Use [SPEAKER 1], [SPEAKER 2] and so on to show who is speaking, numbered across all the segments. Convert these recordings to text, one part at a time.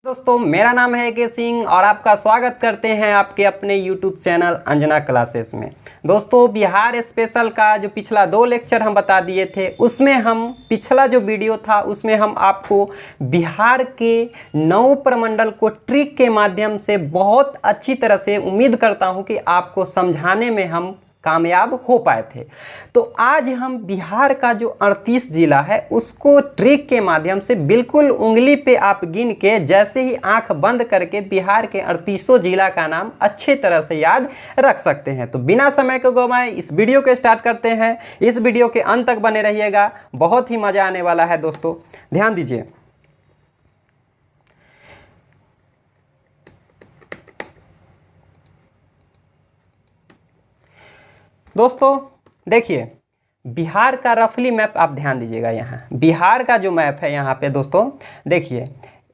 [SPEAKER 1] दोस्तों मेरा नाम है के सिंह और आपका स्वागत करते हैं आपके अपने YouTube चैनल अंजना क्लासेस में। दोस्तों बिहार स्पेशल का जो पिछला 2 लेक्चर हम बता दिए थे, उसमें हम पिछला जो वीडियो था उसमें हम आपको बिहार के 9 प्रमंडल को ट्रिक के माध्यम से बहुत अच्छी तरह से, उम्मीद करता हूं कि आपको समझाने में हम कामयाब हो पाए थे। तो आज हम बिहार का जो 38 जिला है उसको ट्रिक के माध्यम से बिल्कुल उंगली पे आप गिन के, जैसे ही आंख बंद करके बिहार के 38 जिला का नाम अच्छे तरह से याद रख सकते हैं। तो बिना समय को गवाएं इस वीडियो को स्टार्ट करते हैं। इस वीडियो के अंत तक बने रहिएगा, बहुत ही मज़ा आने वाला है। दोस्तों ध्यान दीजिए। दोस्तों देखिए, बिहार का रफली मैप आप ध्यान दीजिएगा। यहाँ बिहार का जो मैप है यहाँ पे दोस्तों देखिए,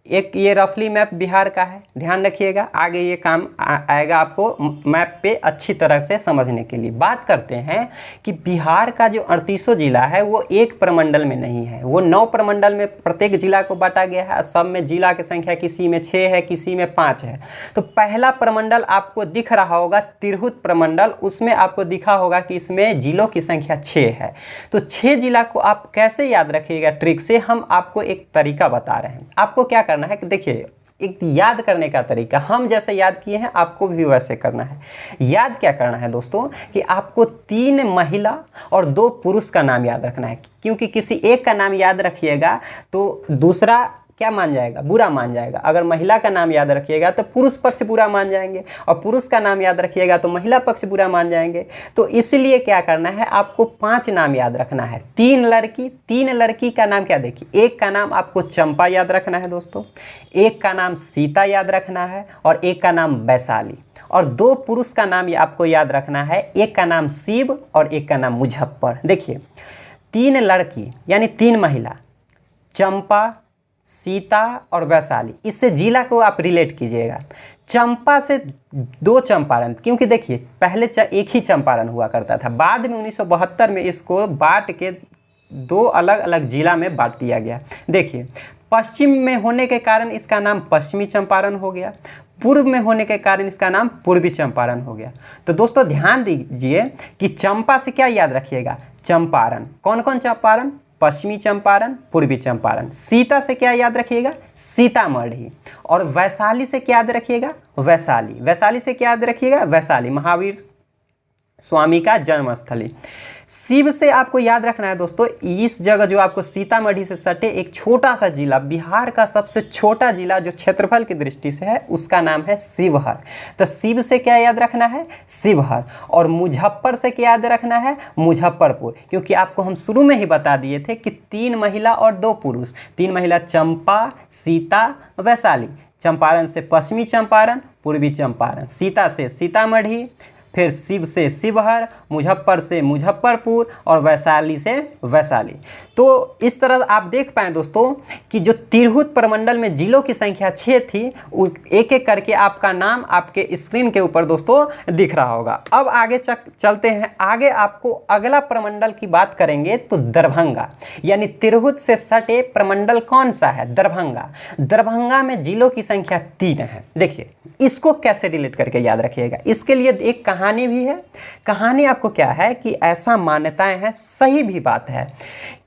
[SPEAKER 1] एक ये रफली मैप बिहार का है, ध्यान रखिएगा। आगे ये काम आएगा आपको मैप पे अच्छी तरह से समझने के लिए। बात करते हैं कि बिहार का जो 38 जिला है वो एक प्रमंडल में नहीं है, वो 9 प्रमंडल में प्रत्येक जिला को बांटा गया है। सब में जिला की संख्या किसी में 6 है, किसी में 5 है। तो पहला प्रमंडल आपको दिख रहा होगा तिरहुत प्रमंडल, उसमें आपको दिखा होगा कि इसमें जिलों की संख्या 6 है। तो 6 जिला को आप कैसे याद रखिएगा ट्रिक से, हम आपको एक तरीका बता रहे हैं। आपको क्या करना है कि देखिए, एक याद करने का तरीका हम जैसे याद किए हैं आपको भी वैसे करना है। याद क्या करना है दोस्तों कि आपको 3 महिला और 2 पुरुष का नाम याद रखना है, क्योंकि किसी एक का नाम याद रखिएगा तो दूसरा क्या मान जाएगा, बुरा मान जाएगा। अगर महिला का नाम याद रखिएगा तो पुरुष पक्ष बुरा मान जाएंगे, और पुरुष का नाम याद रखिएगा तो महिला पक्ष बुरा मान जाएंगे। तो इसलिए क्या करना है, आपको 5 नाम याद रखना है। 3 लड़की का नाम क्या, देखिए, एक का नाम आपको चंपा याद रखना है दोस्तों, एक का नाम सीता याद रखना है, और एक का नाम वैशाली। और 2 पुरुष का नाम आपको याद रखना है, एक का नाम शिव और एक का नाम मुजफ्फर। देखिए, 3 लड़की यानी 3 महिला, चंपा, सीता और वैशाली, इससे जिला को आप रिलेट कीजिएगा। चंपा से 2 चंपारण, क्योंकि देखिए पहले एक ही चंपारण हुआ करता था, बाद में 1972 में इसको बांट के 2 अलग अलग जिला में बांट दिया गया। देखिए, पश्चिम में होने के कारण इसका नाम पश्चिमी चंपारण हो गया, पूर्व में होने के कारण इसका नाम पूर्वी चंपारण हो गया। तो दोस्तों ध्यान दीजिए कि चंपा से क्या याद रखिएगा, चंपारण। कौन कौन चंपारण, पश्चिमी चंपारण, पूर्वी चंपारण। सीता से क्या याद रखिएगा, सीतामढ़ी। और वैशाली से क्या याद रखिएगा, वैशाली। वैशाली से क्या याद रखिएगा, वैशाली, महावीर स्वामी का जन्मस्थली। शिव से आपको याद रखना है दोस्तों, इस जगह जो आपको सीतामढ़ी से सटे एक छोटा सा जिला, बिहार का सबसे छोटा जिला जो क्षेत्रफल की दृष्टि से है, उसका नाम है शिवहर। तो शिव से क्या याद रखना है, शिवहर। और मुजफ्फर से क्या याद रखना है, मुजफ्फरपुर, क्योंकि आपको हम शुरू में ही बता दिए थे कि 3 महिला और 2 पुरुष। 3 महिला चंपा, सीता, वैशाली। चंपारण से पश्चिमी चंपारण, पूर्वी चंपारण। सीता से सीतामढ़ी, फिर शिव से शिवहर, मुजफ्फर से मुजफ्फरपुर, और वैशाली से वैशाली। तो इस तरह आप देख पाएँ दोस्तों कि जो तिरहुत प्रमंडल में जिलों की संख्या 6 थी, एक एक करके आपका नाम आपके स्क्रीन के ऊपर दोस्तों दिख रहा होगा। अब आगे चलते हैं। आगे आपको अगला प्रमंडल की बात करेंगे तो दरभंगा, यानी तिरहुत से सटे प्रमंडल कौन सा है, दरभंगा। दरभंगा में जिलों की संख्या 3 है। देखिए, इसको कैसे रिलेट करके याद रखिएगा, इसके लिए एक कहानी भी है। कहानी आपको क्या है कि ऐसा मान्यताएं हैं, सही भी बात है,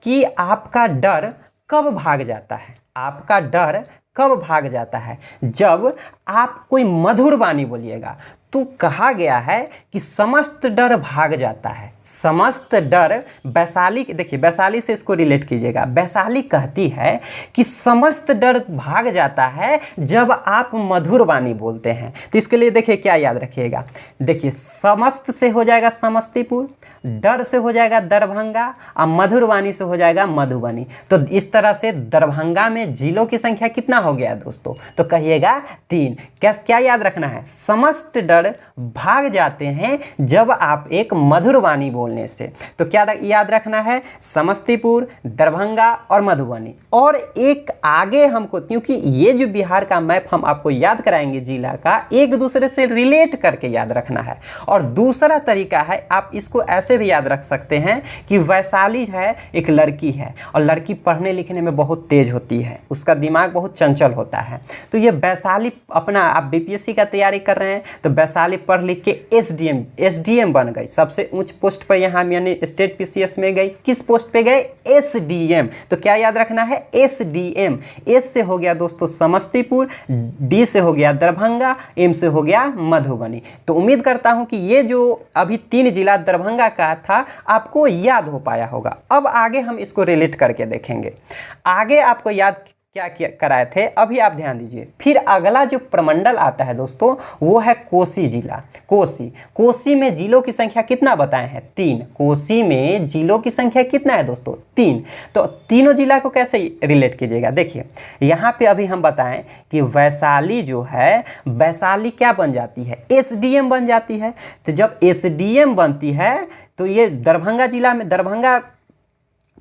[SPEAKER 1] कि आपका डर कब भाग जाता है, आपका डर कब भाग जाता है, जब आप कोई मधुर वाणी बोलिएगा। तो कहा गया है कि समस्त डर भाग जाता है, समस्त डर। वैशाली, देखिए वैशाली से इसको रिलेट कीजिएगा। वैशाली कहती है कि समस्त डर भाग जाता है जब आप मधुर वाणी बोलते हैं। तो इसके लिए देखिए क्या याद रखिएगा, देखिए समस्त से हो जाएगा समस्तीपुर, डर से हो जाएगा दरभंगा, और मधुर वाणी से हो जाएगा मधुबनी। तो इस तरह से दरभंगा में जिलों की संख्या कितना हो गया दोस्तों, तो कहिएगा 3। क्या याद रखना है, समस्त डर दर्द भाग जाते हैं जब आप एक मधुर वाणी बोलने से। तो क्या याद रखना है, समस्तीपुर, दरभंगा और मधुबनी। और एक आगे हमको, क्योंकि ये जो बिहार का मैप हम आपको याद कराएंगे जिला का, एक दूसरे से रिलेट करके याद रखना है। और दूसरा तरीका है, आप इसको ऐसे भी याद रख सकते हैं कि वैशाली है, एक लड़की है और लड़की पढ़ने लिखने में बहुत तेज होती है, उसका दिमाग बहुत चंचल होता है। तो ये वैशाली, अपना आप बीपीएससी का तैयारी कर रहे हैं तो वैशाली पढ़ लिख के एसडीएम बन गई, सबसे ऊंच पोस्ट पर यहाँ यानी स्टेट पीसीएस में गई। किस पोस्ट पे गए? एसडीएम। तो क्या याद रखना है? एसडीएम। एस से हो गया दोस्तों समस्तीपुर, डी से हो गया दरभंगा, एम से हो गया मधुबनी। तो उम्मीद करता हूं कि ये जो अभी 3 जिला दरभंगा का था आपको याद हो पाया होगा। अब आगे हम इसको रिलेट करके देखेंगे। आगे आपको याद क्या कराए थे अभी आप ध्यान दीजिए। फिर अगला जो प्रमंडल आता है दोस्तों वो है कोसी जिला। कोसी में जिलों की संख्या कितना बताए हैं? 3। कोसी में जिलों की संख्या कितना है दोस्तों? 3। तो तीनों जिला को कैसे रिलेट कीजिएगा? देखिए यहाँ पे अभी हम बताएं कि वैशाली जो है, वैशाली क्या बन जाती है? एसडीएम बन जाती है। तो जब एसडीएम बनती है तो ये दरभंगा जिला में, दरभंगा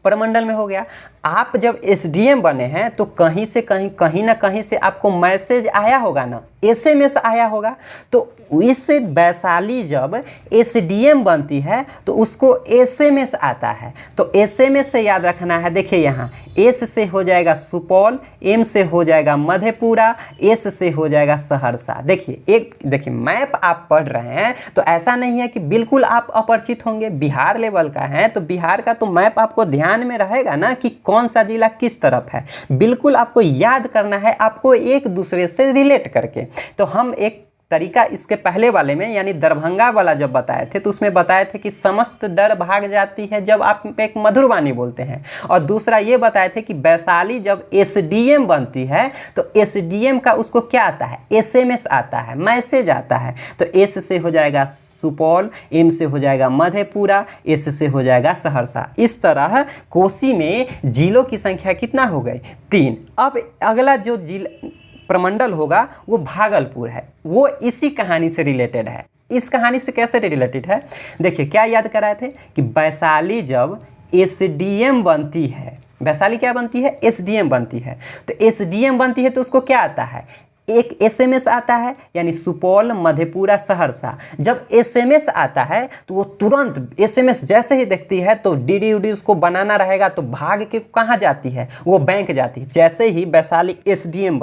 [SPEAKER 1] प्रमंडल में हो गया। आप जब एसडीएम बने हैं तो कहीं से कहीं ना कहीं से आपको मैसेज आया होगा ना, एसएमएस आया होगा। तो इस वैशाली जब एसडीएम बनती है तो उसको एसएमएस आता है। तो एसएमएस से याद रखना है, देखिए यहाँ एस से हो जाएगा सुपौल, एम से हो जाएगा मधेपुरा, एस से हो जाएगा सहरसा। देखिए मैप आप पढ़ रहे हैं तो ऐसा नहीं है कि बिल्कुल आप अपरिचित होंगे। बिहार लेवल का है तो बिहार का तो मैप आपको ध्यान में रहेगा ना कि कौन सा जिला किस तरफ है। बिल्कुल आपको याद करना है, आपको एक दूसरे से रिलेट करके। तो हम एक तरीका इसके पहले वाले में यानी दरभंगा वाला जब बताए थे तो उसमें बताए थे कि समस्त डर भाग जाती है जब आप एक मधुर वाणी बोलते हैं। और दूसरा ये बताए थे कि वैशाली जब एसडीएम बनती है तो एसडीएम का उसको क्या आता है? एसएमएस आता है, मैसेज आता है। तो एस से हो जाएगा सुपौल, एम से हो जाएगा मधेपुरा, एस से हो जाएगा सहरसा। इस तरह कोसी में जिलों की संख्या कितना हो गई? 3। अब अगला जो जिला प्रमंडल होगा वो भागलपुर है, वो इसी कहानी से रिलेटेड है। इस कहानी से कैसे रिलेटेड है? देखिए क्या याद कराए थे कि वैशाली जब एसडीएम बनती है, वैशाली क्या बनती है? एसडीएम बनती है। तो एसडीएम बनती है तो उसको क्या आता है? एक एसएमएस आता है, यानी सुपौल, मधेपुरा, सहरसा। जब एसएमएस आता है तो वो तुरंत एसएमएस जैसे ही देखती है तो डीडी उडी उसको बनाना रहेगा तो भाग के कहाँ जाती है? वो बैंक जाती है। जैसे ही वैशाली एसडीएम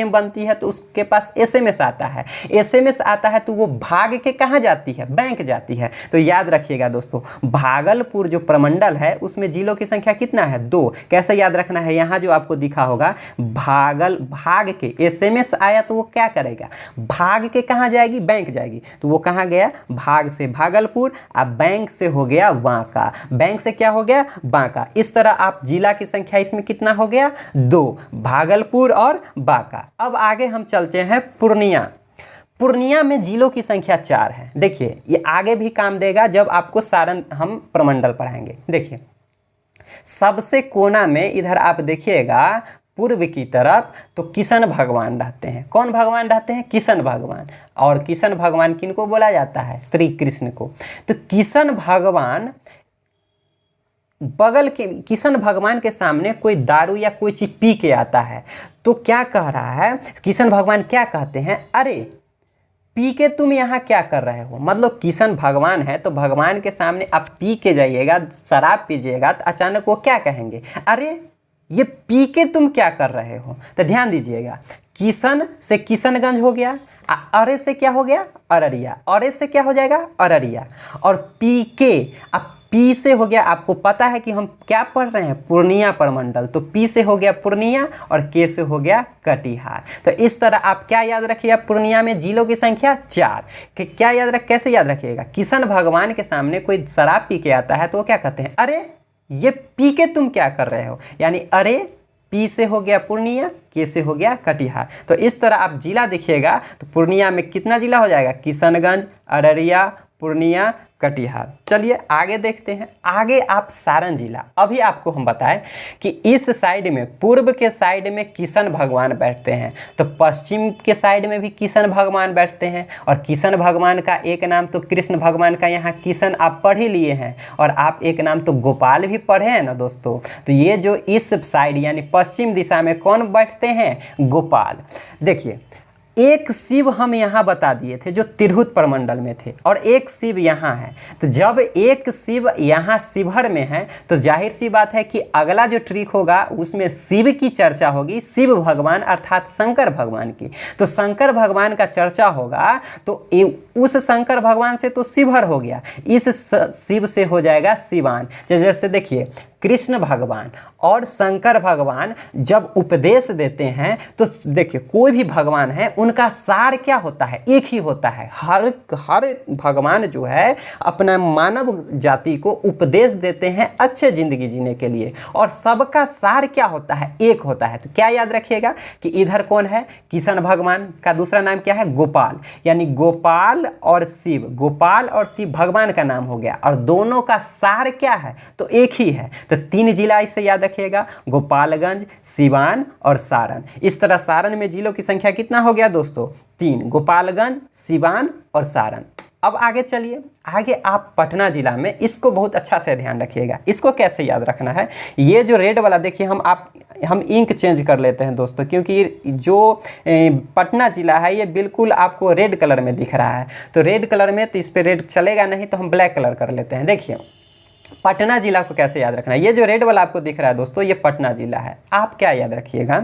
[SPEAKER 1] बनती है तो उसके पास एसएमएस आता है। एसएमएस आता है तो वो भाग के कहाँ जाती है? बैंक जाती है। तो याद रखिएगा दोस्तों, भागलपुर जो प्रमंडल है उसमें जिलों की संख्या कितना है? 2। कैसे याद रखना है? यहाँ जो आपको दिखा होगा भाग के एसएमएस आया तो वो क्या करेगा? भाग के कहाँ जाएगी? बैंक जाएगी। तो वो कहाँ गया? भाग से भागलपुर, अब बैंक से हो गया बांका, बैंक से क्या हो गया? बांका। इस तरह आप जिला की संख्या इसमें कितना हो गया? 2, भागलपुर और बांका। अब आगे हम चलते हैं पूर्णिया में जिलों की संख्या 4 है। देखिए ये आगे भी काम देगा जब आपको सारण हम प्रमंडल पढ़ाएंगे। देखिए सबसे कोना में इधर आप देखिएगा पूर्व की तरफ तो किशन भगवान रहते हैं। कौन भगवान रहते हैं? किशन भगवान। और किशन भगवान किनको बोला जाता है? श्री कृष्ण को। तो किशन भगवान किशन भगवान के सामने कोई दारू या कोई चीज पी के आता है तो क्या कह रहा है? किशन भगवान क्या कहते हैं? अरे पी के तुम यहाँ क्या कर रहे हो? मतलब किशन भगवान है तो भगवान के सामने आप पी के जाइएगा, शराब पीजिएगा तो अचानक वो क्या कहेंगे? अरे ये पी के तुम क्या कर रहे हो? तो ध्यान दीजिएगा, किशन से किशनगंज हो गया, अरे से क्या हो गया? अररिया, अरे से क्या हो जाएगा? अररिया। और पी के, अब पी से हो गया, आपको पता है कि हम क्या पढ़ रहे हैं? पूर्णिया प्रमंडल। तो पी से हो गया पूर्णिया और के से हो गया कटिहार। तो इस तरह आप क्या याद रखिएगा? पूर्णिया में जिलों की संख्या 4। क्या कैसे याद रखिएगा? किशन भगवान के सामने कोई शराब पी के आता है तो वो क्या कहते हैं? अरे ये पी के तुम क्या कर रहे हो? यानी अरे पी से हो गया पूर्णिया, के से हो गया कटिहार। तो इस तरह आप जिला देखिएगा तो पूर्णिया में कितना जिला हो जाएगा? किशनगंज, अररिया, पूर्णिया, कटिहार। चलिए आगे देखते हैं। आगे आप सारण जिला, अभी आपको हम बताएं कि इस साइड में, पूर्व के साइड में किशन भगवान बैठते हैं, तो पश्चिम के साइड में भी किशन भगवान बैठते हैं। और किशन भगवान का एक नाम तो कृष्ण भगवान का यहाँ किशन आप पढ़ ही लिए हैं, और आप एक नाम तो गोपाल भी पढ़े हैं ना दोस्तों। तो ये जो इस साइड यानी पश्चिम दिशा में कौन बैठते हैं? गोपाल। देखिए एक शिव हम यहाँ बता दिए थे जो तिरहुत प्रमंडल में थे, और एक शिव यहाँ है। तो जब एक शिव यहाँ शिवहर में है तो जाहिर सी बात है कि अगला जो ट्रिक होगा उसमें शिव की चर्चा होगी, शिव भगवान अर्थात शंकर भगवान की। तो शंकर भगवान का चर्चा होगा तो उस शंकर भगवान से तो शिवहर हो गया, इस शिव से हो जाएगा सिवान। जैसे देखिए कृष्ण भगवान और शंकर भगवान जब उपदेश देते हैं तो देखिए कोई भी भगवान है उनका सार क्या होता है? एक ही होता है। हर भगवान जो है अपना मानव जाति को उपदेश देते हैं अच्छे जिंदगी जीने के लिए, और सबका सार क्या होता है? एक होता है। तो क्या याद रखिएगा कि इधर कौन है? किशन भगवान का दूसरा नाम क्या है? गोपाल। यानी गोपाल और शिव, गोपाल और शिव भगवान का नाम हो गया, और दोनों का सार क्या है? तो एक ही है। तो 3 जिला इससे याद रखिएगा, गोपालगंज, सिवान और सारण। इस तरह सारण में जिलों की संख्या कितना हो गया दोस्तों? 3, गोपालगंज, सिवान और सारण। अब आगे चलिए, आगे आप पटना जिला में, इसको बहुत अच्छा से ध्यान रखिएगा। इसको कैसे याद रखना है? ये जो रेड वाला देखिए, हम इंक चेंज कर लेते हैं दोस्तों, क्योंकि जो पटना जिला है ये बिल्कुल आपको रेड कलर में दिख रहा है। तो रेड कलर में तो इस पर रेड चलेगा नहीं, तो हम ब्लैक कलर कर लेते हैं। देखिए पटना जिला को कैसे याद रखना है? ये जो रेड वाला आपको दिख रहा है दोस्तों, ये पटना जिला है। आप क्या याद रखिएगा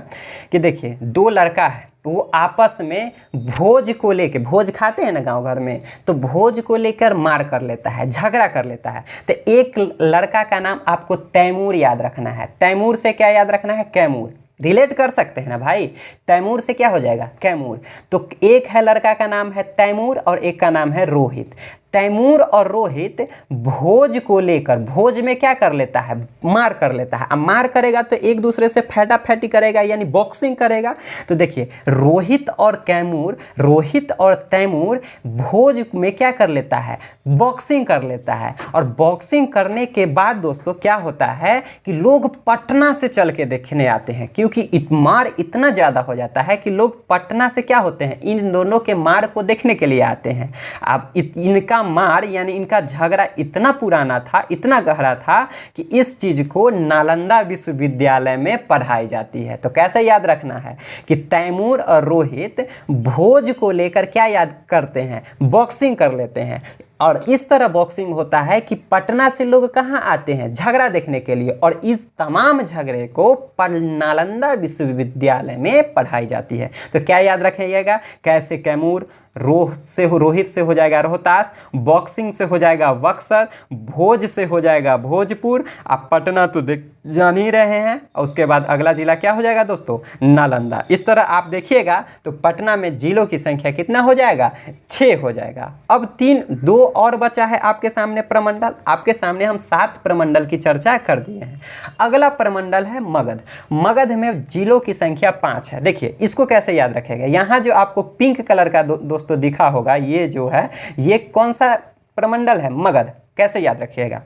[SPEAKER 1] कि देखिए 2 लड़का है, वो आपस में भोज को लेकर, भोज खाते हैं ना गांव घर में, तो भोज को लेकर मार कर लेता है, झगड़ा कर लेता है। तो एक लड़का का नाम आपको तैमूर याद रखना है। तैमूर से क्या याद रखना है? कैमूर। रिलेट कर सकते हैं ना भाई, तैमूर से क्या हो जाएगा? कैमूर। तो एक है लड़का का नाम है तैमूर और एक का नाम है रोहित। तैमूर और रोहित भोज को लेकर, भोज में क्या कर लेता है? मार कर लेता है। अब मार करेगा तो एक दूसरे से फैटाफैटी करेगा, यानी बॉक्सिंग करेगा। तो देखिए रोहित और कैमूर, रोहित और तैमूर भोज में क्या कर लेता है? बॉक्सिंग कर लेता है। और बॉक्सिंग करने के बाद दोस्तों क्या होता है कि लोग पटना से चल के देखने आते हैं, क्योंकि मार इतना ज़्यादा हो जाता है कि लोग पटना से क्या होते हैं? इन दोनों के मार को देखने के लिए आते हैं। अब इनका मार यानी इनका झगड़ा इतना पुराना था, इतना गहरा था कि इस चीज को नालंदा विश्वविद्यालय में पढ़ाई जाती है। तो कैसे याद रखना है कि तैमूर और रोहित भोज को लेकर क्या याद करते हैं? बॉक्सिंग कर लेते हैं। और इस तरह बॉक्सिंग होता है कि पटना से लोग कहाँ आते हैं? झगड़ा देखने के लिए। और इस तमाम झगड़े को नालंदा विश्वविद्यालय में पढ़ाई जाती है। तो क्या याद रखिएगा? कैसे कैमूर, रोहित से हो जाएगा रोहतास, बॉक्सिंग से हो जाएगा बक्सर, भोज से हो जाएगा भोजपुर। आप पटना तो जान ही रहे हैं, और उसके बाद अगला जिला क्या हो जाएगा दोस्तों? नालंदा। इस तरह आप देखिएगा तो पटना में जिलों की संख्या कितना हो जाएगा? 6 हो जाएगा। अब 2 और बचा है आपके सामने प्रमंडल। आपके सामने हम 7 प्रमंडल की चर्चा कर दिए हैं। अगला प्रमंडल है मगध। मगध में जिलों की संख्या 5 है। देखिए इसको कैसे याद रखेगा? यहाँ जो आपको पिंक कलर का दोस्तों दिखा होगा, ये जो है ये कौन सा प्रमंडल है? मगध। कैसे याद रखिएगा?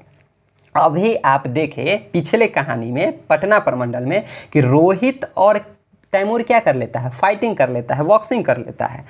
[SPEAKER 1] अभी आप देखें पिछले कहानी में पटना प्रमंडल में कि रोहित और तैमूर क्या कर लेता है? फाइटिंग कर लेता है, बॉक्सिंग कर लेता है।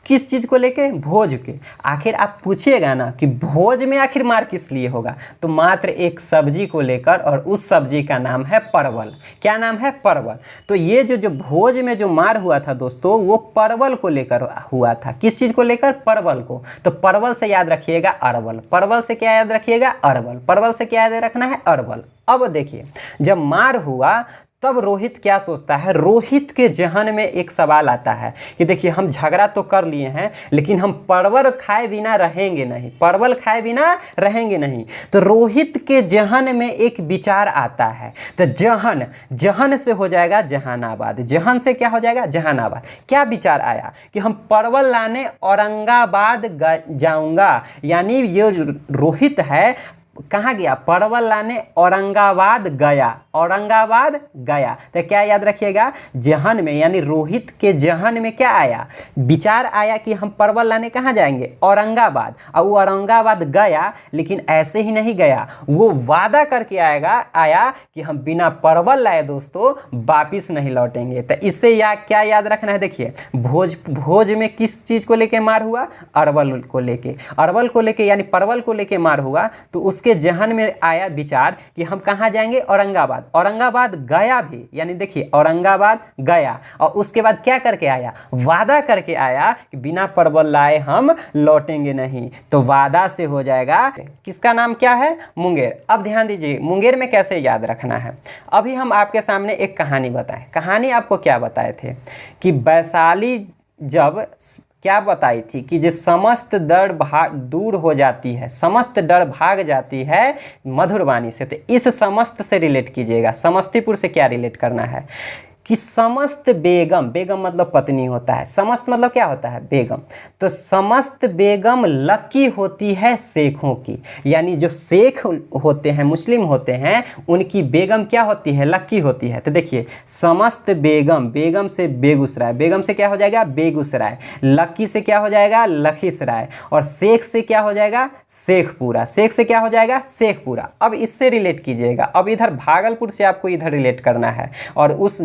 [SPEAKER 1] किस चीज़ को लेके? भोज के। आखिर आप पूछिएगा ना कि भोज में आखिर मार किस लिए होगा? तो मात्र एक सब्जी को लेकर, और उस सब्जी का नाम है परवल। क्या नाम है? परवल। तो ये जो भोज में जो मार हुआ था दोस्तों, वो परवल को लेकर हुआ था। किस चीज़ को लेकर? परवल को। तो परवल से याद रखिएगा अरवल। परवल से क्या याद रखिएगा? अरवल। परवल से क्या याद रखना है? अरवल। अब देखिए जब मार हुआ तब रोहित क्या सोचता है? रोहित के जहन में एक सवाल आता है कि देखिए हम झगड़ा तो कर लिए हैं, लेकिन हम परवल खाए बिना रहेंगे नहीं, परवल खाए बिना रहेंगे नहीं। तो रोहित के जहन में एक विचार आता है। तो जहन से हो जाएगा जहानाबाद। जहन से क्या हो जाएगा? जहानाबाद। क्या विचार आया कि हम परवल लाने औरंगाबाद जाऊंगा। यानी ये रोहित है कहाँ गया, परवल लाने औरंगाबाद गया, औरंगाबाद गया। तो क्या याद रखिएगा, जहन में यानी रोहित के जहन में क्या आया, विचार आया कि हम परवल लाने कहाँ जाएंगे, औरंगाबाद। और वो औरंगाबाद गया, लेकिन ऐसे ही नहीं गया, वो वादा करके आया कि हम बिना परवल लाए दोस्तों वापिस नहीं लौटेंगे। तो इससे क्या याद रखना है, देखिए भोज में किस चीज़ को लेके मार हुआ, अरवल को लेके यानी परवल को लेके मार हुआ। तो उसके जहन में आया विचार कि हम कहाँ जाएंगे, औरंगाबाद। औरंगाबाद गया भी, यानी देखिए औरंगाबाद गया, और उसके बाद क्या करके आया, वादा करके आया कि बिना परवल लाए हम लौटेंगे नहीं। तो वादा से हो जाएगा, किसका नाम क्या है, मुंगेर। अब ध्यान दीजिए मुंगेर में कैसे याद रखना है। अभी हम आपके सामने एक कहानी बताएं। कहानी आपको क्या बताए थे कि वैशाली जब क्या बताई थी कि जो समस्त डर दूर हो जाती है, समस्त डर भाग जाती है मधुरवाणी से। तो इस समस्त से रिलेट कीजिएगा, समस्तीपुर से क्या रिलेट करना है कि समस्त बेगम, बेगम मतलब पत्नी होता है, समस्त मतलब क्या होता है, बेगम। तो समस्त बेगम लकी होती है शेखों की, यानी जो शेख होते हैं, मुस्लिम होते हैं, उनकी बेगम क्या होती है, लकी होती है। तो देखिए समस्त बेगम, बेगम से बेगूसराय, बेगम से क्या हो जाएगा, बेगूसराय, लकी से क्या हो जाएगा, लखीसराय, और शेख से क्या हो जाएगा, शेखपुरा, शेख से क्या हो जाएगा, शेखपुरा। अब इससे रिलेट कीजिएगा। अब इधर भागलपुर से आपको इधर रिलेट करना है, और उस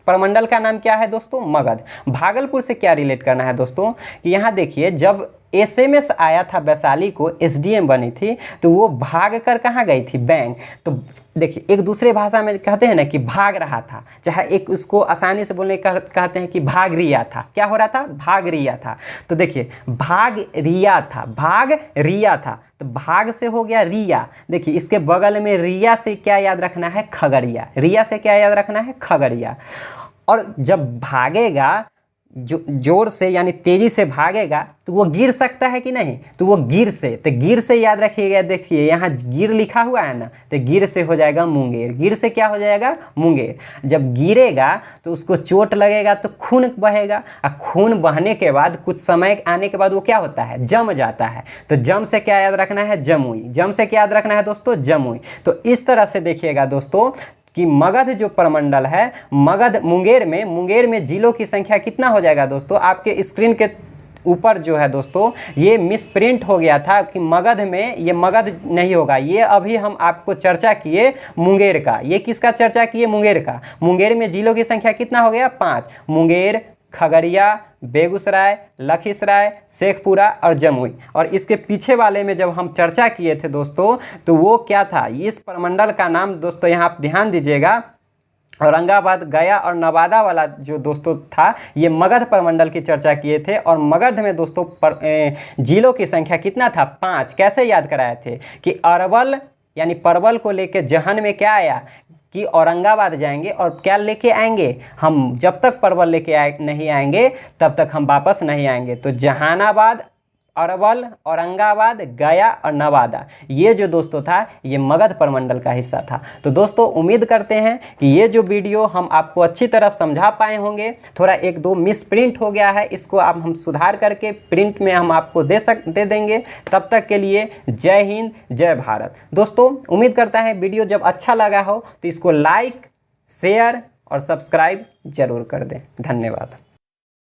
[SPEAKER 1] प्रमंडल का नाम क्या है दोस्तों, मगध। भागलपुर से क्या रिलेट करना है दोस्तों कि यहाँ देखिए जब एसएमएस आया था वैशाली को, एसडीएम बनी थी, तो वो भाग कर कहाँ गई थी, बैंक। तो देखिए एक दूसरे भाषा में कहते हैं ना कि भाग रहा था, चाहे एक उसको आसानी से बोलने कहते हैं कि भाग रिया था। क्या हो रहा था, भाग रिया था। तो देखिए भाग रिया था, भाग रिया था, तो भाग से हो गया रिया। देखिए इसके बगल में रिया से क्या याद रखना है, खगड़िया, रिया से क्या याद रखना है, खगड़िया। और जब भागेगा जो जोर से यानी तेजी से भागेगा तो वो गिर सकता है कि नहीं, तो वो गिर से, तो गिर से याद रखिएगा। देखिए यहाँ गिर लिखा हुआ है ना, तो गिर से हो जाएगा मुंगेर, गिर से क्या हो जाएगा, मुंगेर। जब गिरेगा तो उसको चोट लगेगा तो खून बहेगा, और खून बहने के बाद कुछ समय आने के बाद वो क्या होता है, जम जाता है। तो जम से क्या याद रखना है, जमुई, जम से क्या याद रखना है दोस्तों, जमुई। तो इस तरह से देखिएगा दोस्तों कि मगध जो प्रमंडल है, मगध मुंगेर में जिलों की संख्या कितना हो जाएगा दोस्तों, आपके स्क्रीन के ऊपर जो है दोस्तों ये मिसप्रिंट हो गया था कि मगध में, ये मगध नहीं होगा, ये अभी हम आपको चर्चा किए मुंगेर का। ये किसका चर्चा किए, मुंगेर का। मुंगेर में जिलों की संख्या कितना हो गया, 5, मुंगेर, खगड़िया, बेगूसराय, लखीसराय, शेखपुरा और जमुई। और इसके पीछे वाले में जब हम चर्चा किए थे दोस्तों, तो वो क्या था, इस प्रमंडल का नाम दोस्तों यहाँ आप ध्यान दीजिएगा, औरंगाबाद, गया और नवादा वाला जो दोस्तों था, ये मगध प्रमंडल की चर्चा किए थे। और मगध में दोस्तों जिलों की संख्या कितना था, 5। कैसे याद कराए थे कि अरवल यानी परवल को लेके जहन में क्या आया कि औरंगाबाद जाएंगे, और क्या लेके आएंगे, हम जब तक परवल लेके नहीं आएंगे तब तक हम वापस नहीं आएंगे। तो जहानाबाद, अरवल, औरंगाबाद, गया और नवादा, ये जो दोस्तों था ये मगध प्रमंडल का हिस्सा था। तो दोस्तों उम्मीद करते हैं कि ये जो वीडियो हम आपको अच्छी तरह समझा पाए होंगे। थोड़ा 1-2 मिस प्रिंट हो गया है, इसको आप हम सुधार करके प्रिंट में हम आपको दे देंगे। तब तक के लिए जय हिंद, जय भारत। दोस्तों उम्मीद करता है वीडियो जब अच्छा लगा हो तो इसको लाइक, शेयर और सब्सक्राइब जरूर कर दें। धन्यवाद।